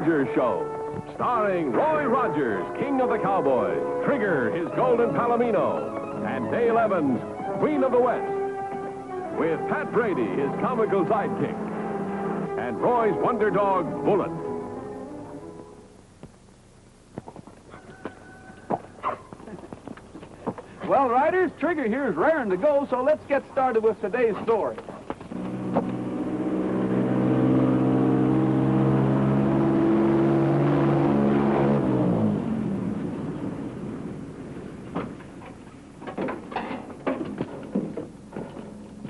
Rogers Show. Starring Roy Rogers, King of the Cowboys, Trigger, his golden Palomino, and Dale Evans, Queen of the West. With Pat Brady, his comical sidekick, and Roy's wonder dog, Bullet. Well, riders, Trigger here is raring to go, so let's get started with today's story.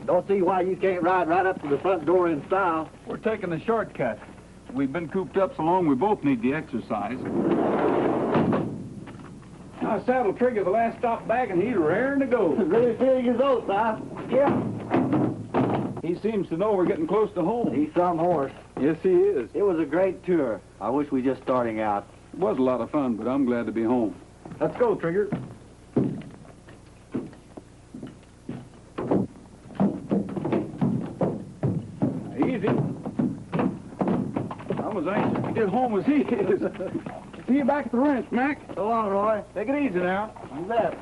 Don't see why you can't ride right up to the front door in style. We're taking the shortcut. We've been cooped up so long we both need the exercise. I saddled Trigger the last stop back and he's raring to go. Really feeling his oats, huh? Yeah. He seems to know we're getting close to home. He's some horse. Yes, he is. It was a great tour. I wish we just starting out. It was a lot of fun, but I'm glad to be home. Let's go, Trigger. Easy. I'm as anxious to get home as he is. See you back at the ranch, Mac. So long, Roy. Take it easy now. You bet.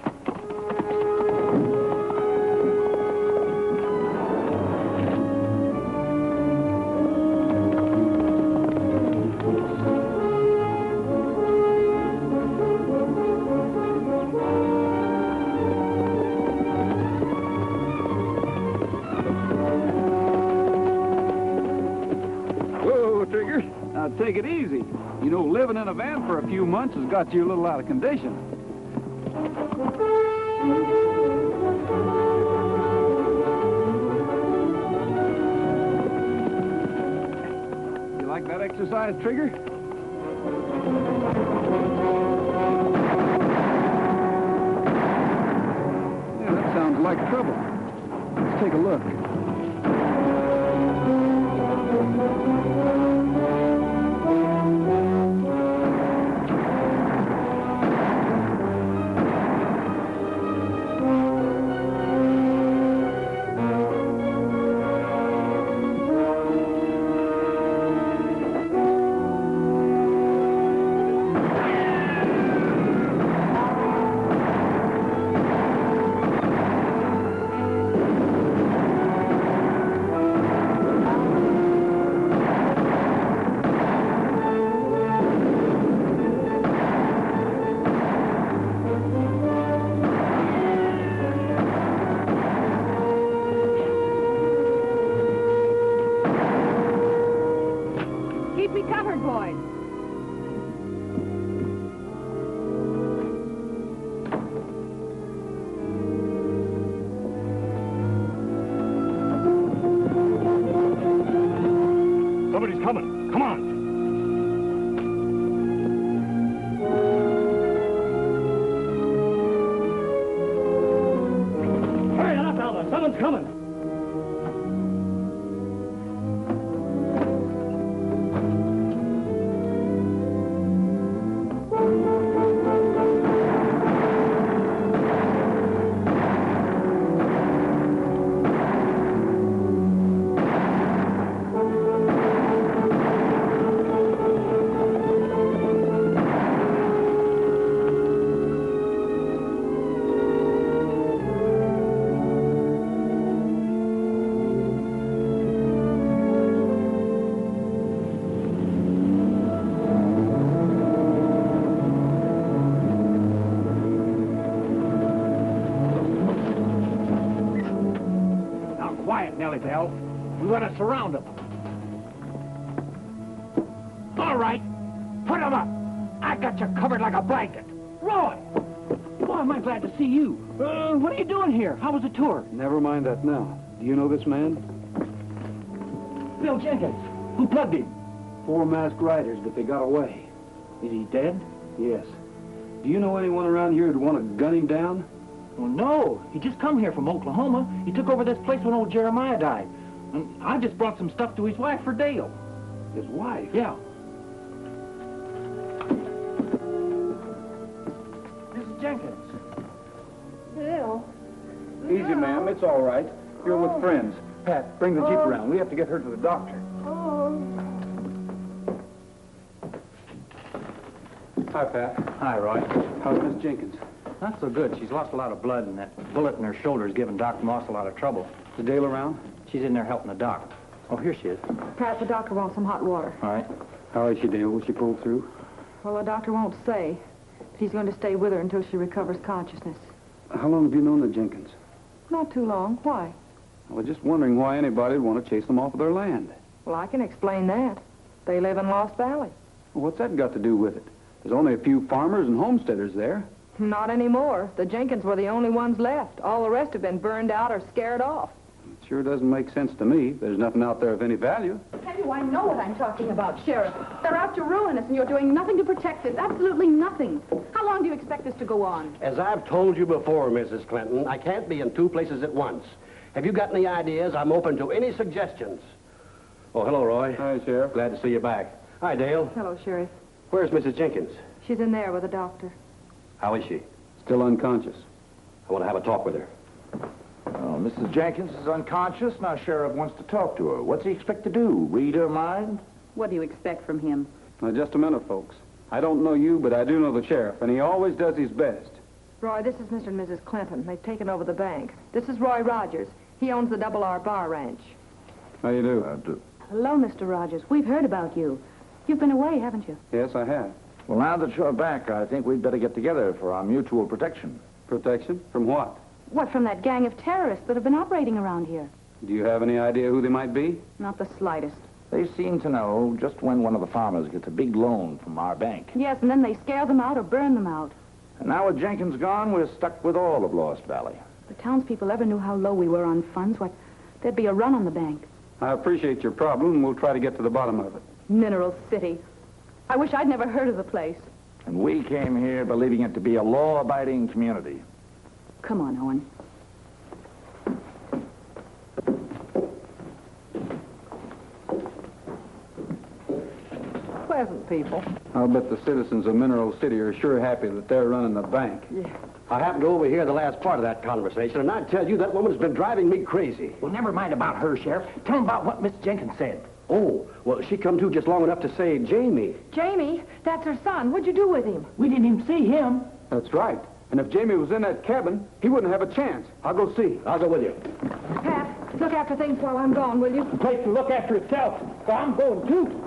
Whoa, Trigger. Now take it easy. You know, living in a van for a few months has got you a little out of condition. You like that exercise, Trigger? Yeah, that sounds like trouble. Let's take a look. Keep me covered, boys. Somebody's coming. Come on. Hurry up, Alva. Someone's coming. Quiet, Nellybelle. We want to surround them. All right. Put them up. I got you covered like a blanket. Roy! Boy, am I glad to see you. What are you doing here? How was the tour? Never mind that now. Do you know this man? Bill Jenkins. Who plugged him? 4 masked riders, but they got away. Is he dead? Yes. Do you know anyone around here who'd want to gun him down? Well, no. He just come here from Oklahoma. He took over this place when old Jeremiah died. And I just brought some stuff to his wife for Dale. His wife? Yeah. Mrs. Jenkins. Bill. Easy, ma'am. It's all right. You're with friends. Pat, bring the Jeep around. We have to get her to the doctor. Oh. Hi, Pat. Hi, Roy. How's Miss Jenkins? Not so good. She's lost a lot of blood, and that bullet in her shoulder is giving Doc Moss a lot of trouble. Is Dale around? She's in there helping the doc. Oh, here she is. Pat, the doctor wants some hot water. All right. How is she, Dale? Will she pull through? Well, the doctor won't say. But he's going to stay with her until she recovers consciousness. How long have you known the Jenkins? Not too long. Why? I was just wondering why anybody would want to chase them off of their land. Well, I can explain that. They live in Lost Valley. Well, what's that got to do with it? There's only a few farmers and homesteaders there. Not anymore. The Jenkins were the only ones left. All the rest have been burned out or scared off. It sure doesn't make sense to me. There's nothing out there of any value. Tell you, I know what I'm talking about, Sheriff. They're out to ruin us, and you're doing nothing to protect us. Absolutely nothing. How long do you expect this to go on? As I've told you before, Mrs. Clinton, I can't be in two places at once. Have you got any ideas? I'm open to any suggestions. Oh, hello, Roy. Hi, Sheriff. Glad to see you back. Hi, Dale. Hello, Sheriff. Where's Mrs. Jenkins? She's in there with the doctor. How is she? Still unconscious. I want to have a talk with her. Oh, Mrs. Jenkins is unconscious. Now, Sheriff wants to talk to her. What's he expect to do? Read her mind? What do you expect from him? Now, just a minute, folks. I don't know you, but I do know the sheriff, and he always does his best. Roy, this is Mr. and Mrs. Clinton. They've taken over the bank. This is Roy Rogers. He owns the Double R Bar Ranch. How you do? I do. Hello, Mr. Rogers. We've heard about you. You've been away, haven't you? Yes, I have. Well, now that you're back, I think we'd better get together for our mutual protection. Protection? From what? What, from that gang of terrorists that have been operating around here? Do you have any idea who they might be? Not the slightest. They seem to know just when one of the farmers gets a big loan from our bank. Yes, and then they scare them out or burn them out. And now with Jenkins gone, we're stuck with all of Lost Valley. If the townspeople ever knew how low we were on funds, why, there'd be a run on the bank. I appreciate your problem, and we'll try to get to the bottom of it. Mineral City. I wish I'd never heard of the place. And we came here believing it to be a law-abiding community. Come on, Owen. Pleasant people. I'll bet the citizens of Mineral City are sure happy that they're running the bank. Yeah. I happened to overhear the last part of that conversation, and I tell you, that woman's been driving me crazy. Well, never mind about her, Sheriff. Tell him about what Miss Jenkins said. Oh, well, she come to just long enough to say Jamie. Jamie, that's her son. What'd you do with him? We didn't even see him. That's right. And if Jamie was in that cabin, he wouldn't have a chance. I'll go see. I'll go with you. Pat, look after things while I'm gone, will you? The place can look after itself. So I'm going, too.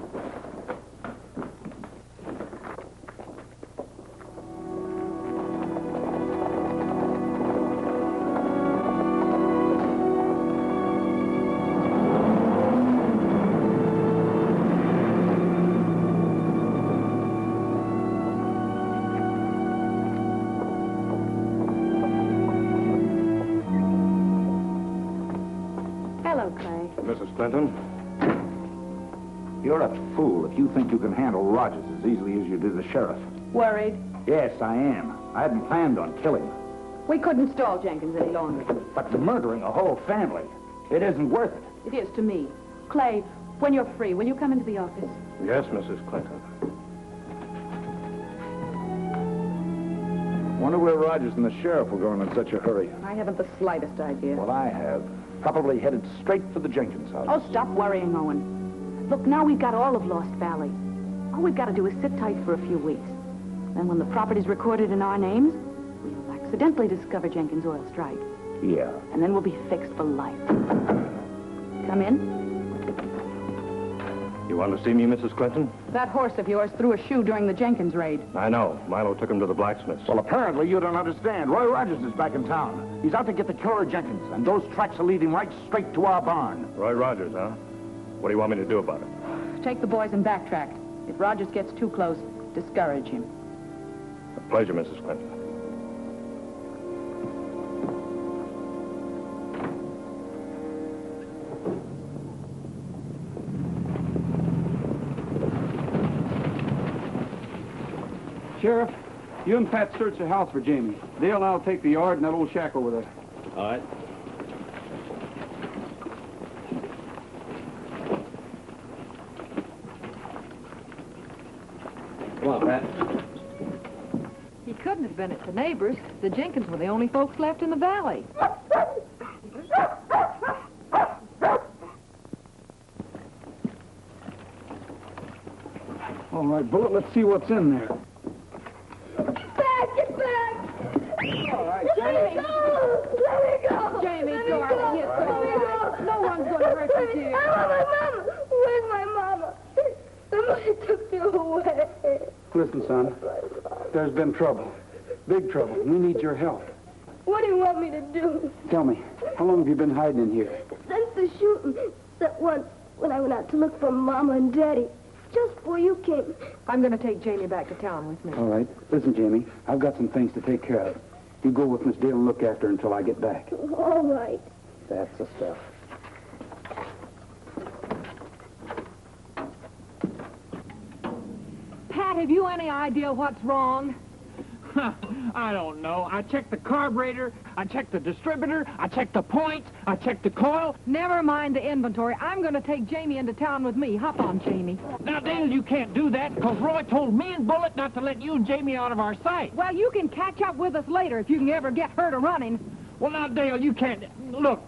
Hello, Clay. Mrs. Clinton? You're a fool if you think you can handle Rogers as easily as you do the sheriff. Worried? Yes, I am. I hadn't planned on killing him. We couldn't stall Jenkins any longer. But murdering a whole family, it isn't worth it. It is to me. Clay, when you're free, will you come into the office? Yes, Mrs. Clinton. Wonder where Rogers and the sheriff were going in such a hurry. I haven't the slightest idea. Well, I have. Probably headed straight for the Jenkins house. Oh, stop worrying, Owen. Look, now we've got all of Lost Valley. All we've got to do is sit tight for a few weeks. Then when the property's recorded in our names, we'll accidentally discover Jenkins' oil strike. Yeah. And then we'll be fixed for life. Come in. You want to see me, Mrs. Clinton? That horse of yours threw a shoe during the Jenkins raid. I know. Milo took him to the blacksmith's. Well, apparently you don't understand. Roy Rogers is back in town. He's out to get the killer Jenkins, and those tracks are leading right straight to our barn. Roy Rogers, huh? What do you want me to do about it? Take the boys and backtrack. If Rogers gets too close, discourage him. A pleasure, Mrs. Clinton. Sheriff, you and Pat search the house for Jamie. Dale and I'll take the yard and that old shack over there. All right. Come on, Pat. He couldn't have been at the neighbors. The Jenkins were the only folks left in the valley. All right, Bullet, let's see what's in there. hurt you, dear. I want my mama. Where's my mama? Somebody took you away. Listen, son. There's been trouble. Big trouble. We need your help. What do you want me to do? Tell me, how long have you been hiding in here? Since the shooting. That once when I went out to look for Mama and Daddy. Just before you came. I'm going to take Jamie back to town with me. All right. Listen, Jamie, I've got some things to take care of. You go with Miss Dale and look after her until I get back. All right. That's the stuff. Pat, have you any idea what's wrong? I don't know. I checked the carburetor, I checked the distributor, I checked the points, I checked the coil. Never mind the inventory. I'm going to take Jamie into town with me. Hop on, Jamie. Now, Dale, you can't do that because Roy told me and Bullet not to let you and Jamie out of our sight. Well, you can catch up with us later if you can ever get hurt or running. Well, now, Dale, you can't. Look,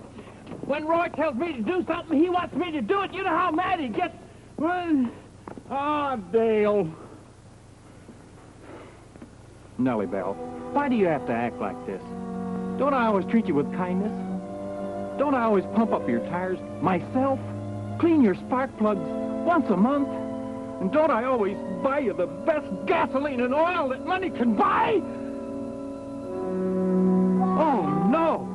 when Roy tells me to do something, he wants me to do it. You know how mad he gets. Well, Dale. Nellybelle, why do you have to act like this? Don't I always treat you with kindness? Don't I always pump up your tires myself? Clean your spark plugs once a month? And don't I always buy you the best gasoline and oil that money can buy? Oh, no!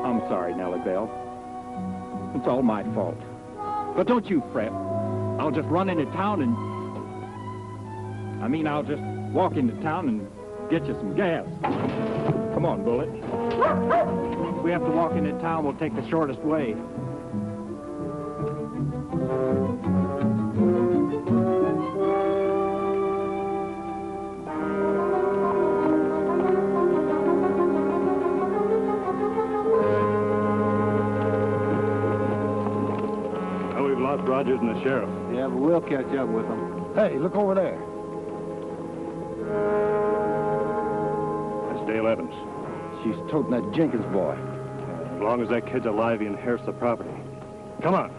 I'm sorry, Nellybelle. It's all my fault. But don't you fret. I'll just run into town and... I'll just walk into town and get you some gas. Come on, Bullet. If we have to walk into town, we'll take the shortest way. Rogers and the sheriff. Yeah, but we'll catch up with them. Hey, look over there. That's Dale Evans. She's toting that Jenkins boy. As long as that kid's alive, he inherits the property. Come on.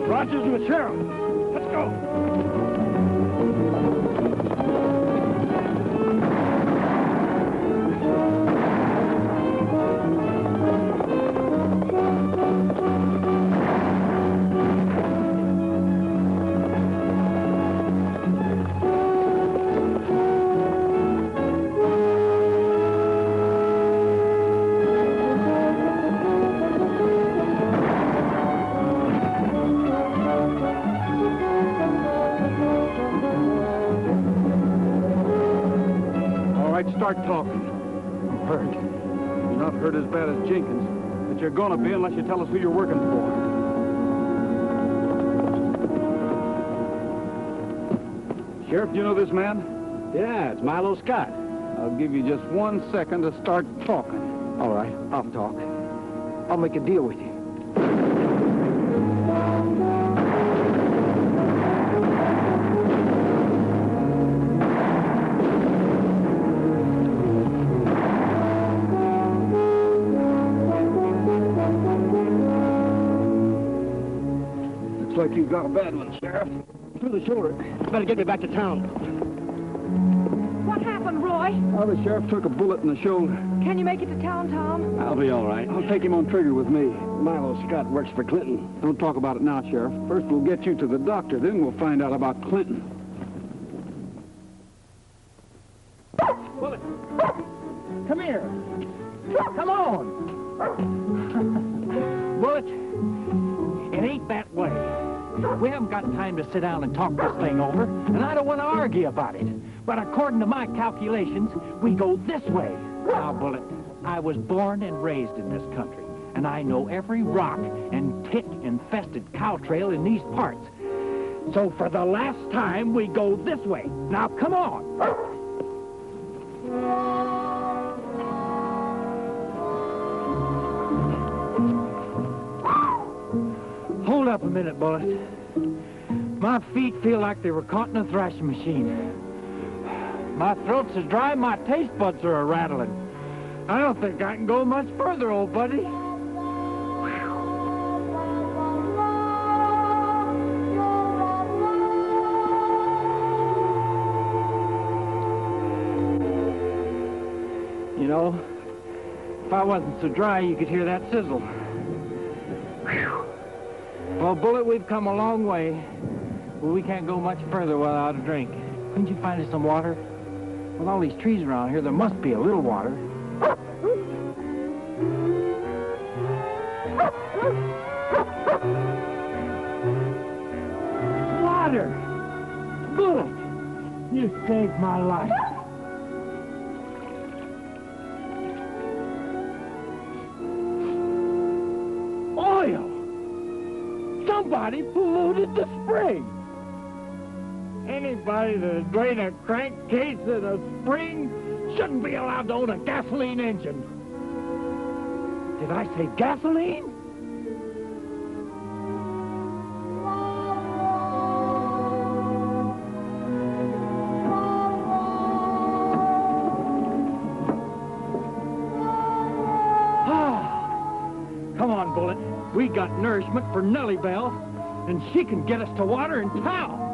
Rogers and the sheriff. Let's go. Start talking. I'm hurt. You're not hurt as bad as Jenkins, but you're gonna be unless you tell us who you're working for. Sheriff, do you know this man? Yeah, it's Milo Scott. I'll give you just 1 second to start talking. All right, I'll talk. I'll make a deal with you. Looks like you've got a bad one, Sheriff. Through the shoulder. Better get me back to town. What happened, Roy? Well, the sheriff took a bullet in the shoulder. Can you make it to town, Tom? I'll be all right. I'll take him on trigger with me. Milo Scott works for Clinton. Don't talk about it now, Sheriff. First, we'll get you to the doctor, then we'll find out about Clinton. Bullet, come here. Come on. Bullet, It ain't that way. We haven't got time to sit down and talk this thing over, and I don't want to argue about it. But according to my calculations, we go this way. Now, Bullet, I was born and raised in this country, and I know every rock and tick-infested cow trail in these parts. So for the last time, we go this way. Now, come on. Hold up a minute, Bullet. My feet feel like they were caught in a thrashing machine. My throat's so dry, my taste buds are a-rattling. I don't think I can go much further, old buddy. You know, if I wasn't so dry, you could hear that sizzle. Whew. Well, Bullet, we've come a long way, but we can't go much further without a drink. Couldn't you find us some water? With all these trees around here, there must be a little water. Water! Bullet! You saved my life. Oil! Somebody polluted the spring! Anybody that drain a crankcase in a spring shouldn't be allowed to own a gasoline engine. Did I say gasoline? Come on, Bullet. We got nourishment for Nellybelle, and she can get us to water in town.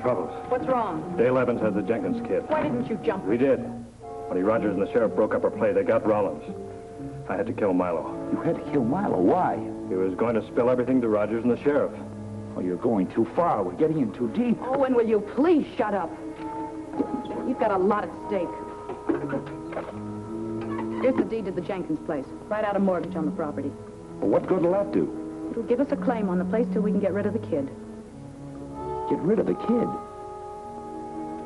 Troubles. What's wrong? Dale Evans has the Jenkins kid. Why didn't you jump? We did. When Rogers and the sheriff broke up our play, they got Rollins. I had to kill Milo. You had to kill Milo. Why? He was going to spill everything to Rogers and the sheriff. Oh, you're going too far. We're getting in too deep. Oh, and will you please shut up? You've got a lot at stake. Here's the deed to the Jenkins place. Write out a mortgage on the property. Well, what good will that do? It'll give us a claim on the place till we can get rid of the kid. Get rid of the kid?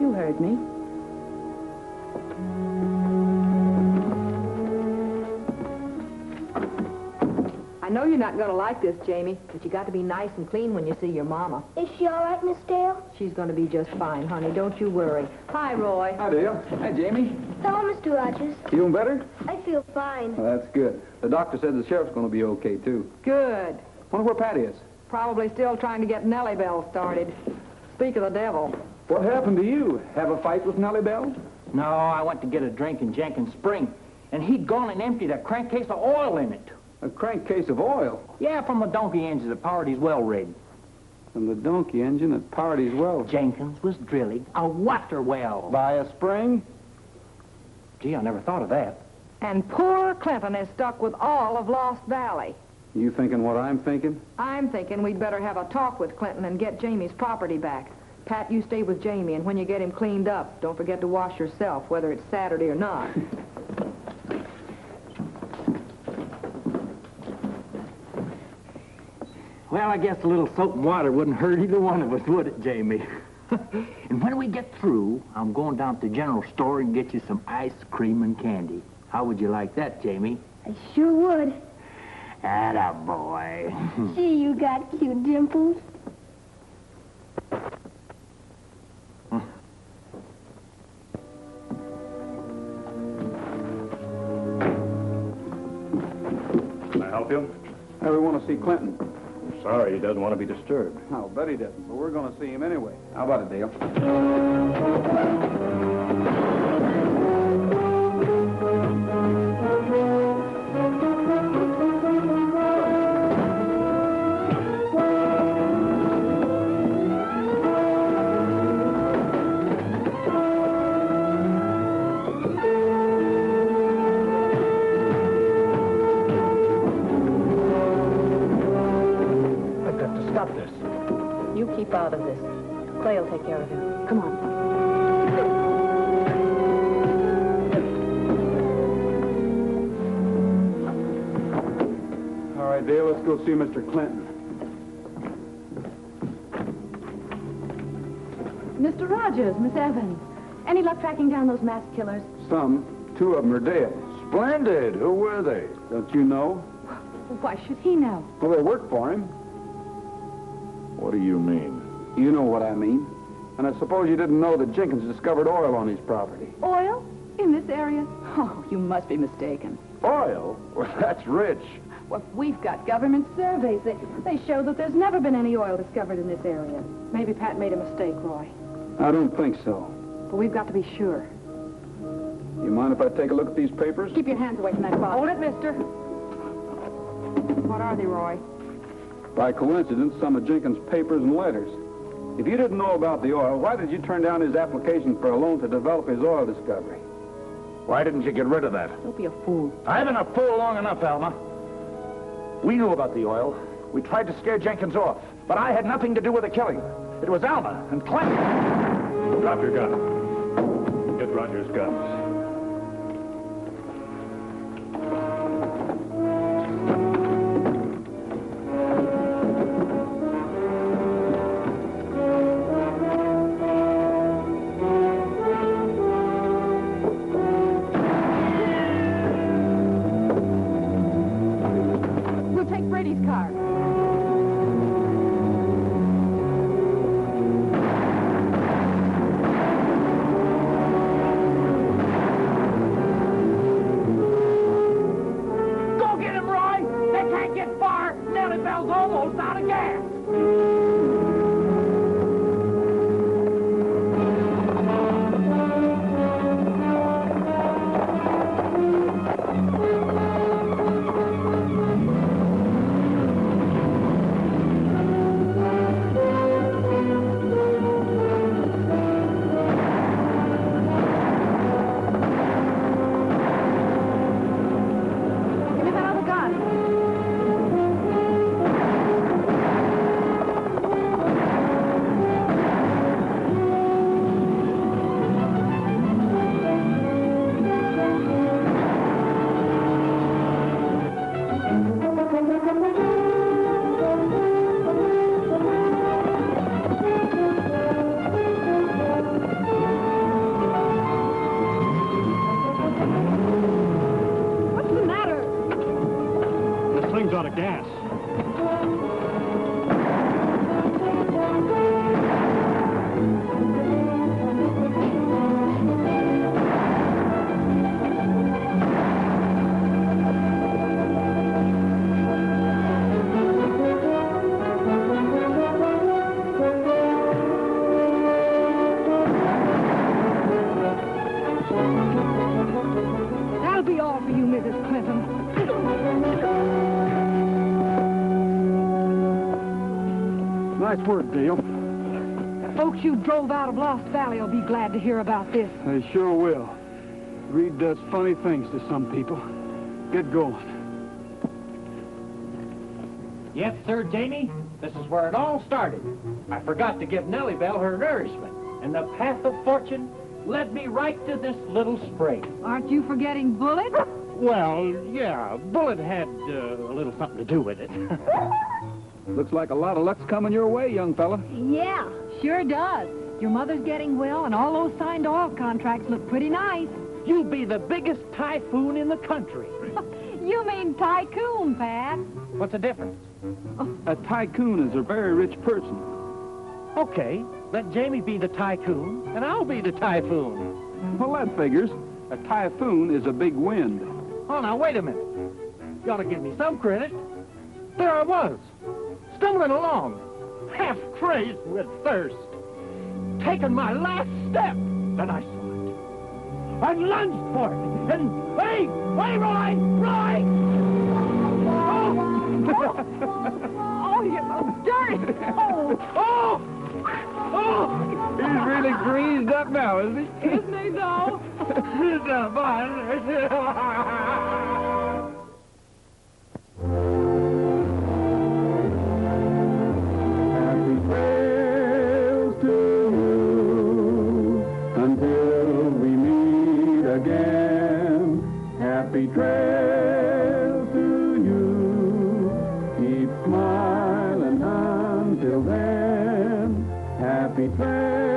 You heard me. I know you're not going to like this, Jamie, but you got to be nice and clean when you see your mama. Is she all right, Miss Dale? She's going to be just fine, honey. Don't you worry. Hi, Roy. Hi, Dale. Hi, Jamie. Hello, Mr. Rogers. Feeling better? I feel fine. Well, that's good. The doctor said the sheriff's going to be okay, too. Good. Wonder where Pat is. Probably still trying to get Nellybelle started. Speak of the devil. What happened to you? Have a fight with Nellybelle? No, I went to get a drink in Jenkins Spring, and he'd gone and emptied a crankcase of oil in it. A crankcase of oil? Yeah, from the donkey engine that powered his well rig. From the donkey engine that powered his well? Jenkins was drilling a water well. By a spring? Gee, I never thought of that. And poor Clinton is stuck with all of Lost Valley. You thinking what I'm thinking? I'm thinking we'd better have a talk with Clinton and get Jamie's property back. Pat, you stay with Jamie, and when you get him cleaned up, don't forget to wash yourself, whether it's Saturday or not. Well, I guess a little soap and water wouldn't hurt either one of us, would it, Jamie? And when we get through, I'm going down to the general store and get you some ice cream and candy. How would you like that, Jamie? I sure would. Attaboy. Gee, you got cute dimples. Can I help you? We want to see Clinton. Sorry, he doesn't want to be disturbed. I'll bet he doesn't, but we're going to see him anyway. How about it, Dale? stop this. You keep out of this. Clay will take care of him. Come on. All right, Dale, let's go see Mr. Clinton. Mr. Rogers, Miss Evans. Any luck tracking down those masked killers? Some. 2 of them are dead. Splendid. Who were they? Don't you know? Why should he know? Well, they work for him. What do you mean? You know what I mean. And I suppose you didn't know that Jenkins discovered oil on his property. Oil? In this area? Oh, you must be mistaken. Oil? Well, that's rich. Well, we've got government surveys. They show that there's never been any oil discovered in this area. Maybe Pat made a mistake, Roy. I don't think so. But we've got to be sure. You mind if I take a look at these papers? Keep your hands away from that box. Hold it, mister. What are they, Roy? By coincidence, some of Jenkins' papers and letters. If you didn't know about the oil, why did you turn down his application for a loan to develop his oil discovery? Why didn't you get rid of that? Don't be a fool. I've been a fool long enough, Alma. We knew about the oil. We tried to scare Jenkins off, but I had nothing to do with the killing. It was Alma and Clinton. Drop your gun. Get Rogers' guns. We'll take Brady's car. Go get him, Roy! They can't get far! Nellybelle's almost out of gas! Give me that other gun. What's the matter? This thing's out of gas. That'll be all for you, Mrs. Clinton. Nice work, Dale. The folks you drove out of Lost Valley will be glad to hear about this. They sure will. Greed does funny things to some people. Get going. Yes, sir, Jamie. This is where it all started. I forgot to give Nellybelle her nourishment, and the path of fortune led me right to this little spring. Aren't you forgetting Bullet? Well, yeah, Bullet had a little something to do with it. Looks like a lot of luck's coming your way, young fella. Yeah, sure does. Your mother's getting well, and all those signed oil contracts look pretty nice. You'll be the biggest typhoon in the country. You mean tycoon, Pat. What's the difference? A tycoon is a very rich person. Okay, let Jamie be the tycoon, and I'll be the typhoon. Well, that figures. A typhoon is a big wind. Oh, now, wait a minute. You ought to give me some credit. There I was, stumbling along, half crazed with thirst, taking my last step, then I saw it. I lunged for it, and hey, Roy! Oh, you so dirty. He's really greased up now, isn't he? Isn't he, though? Happy trails.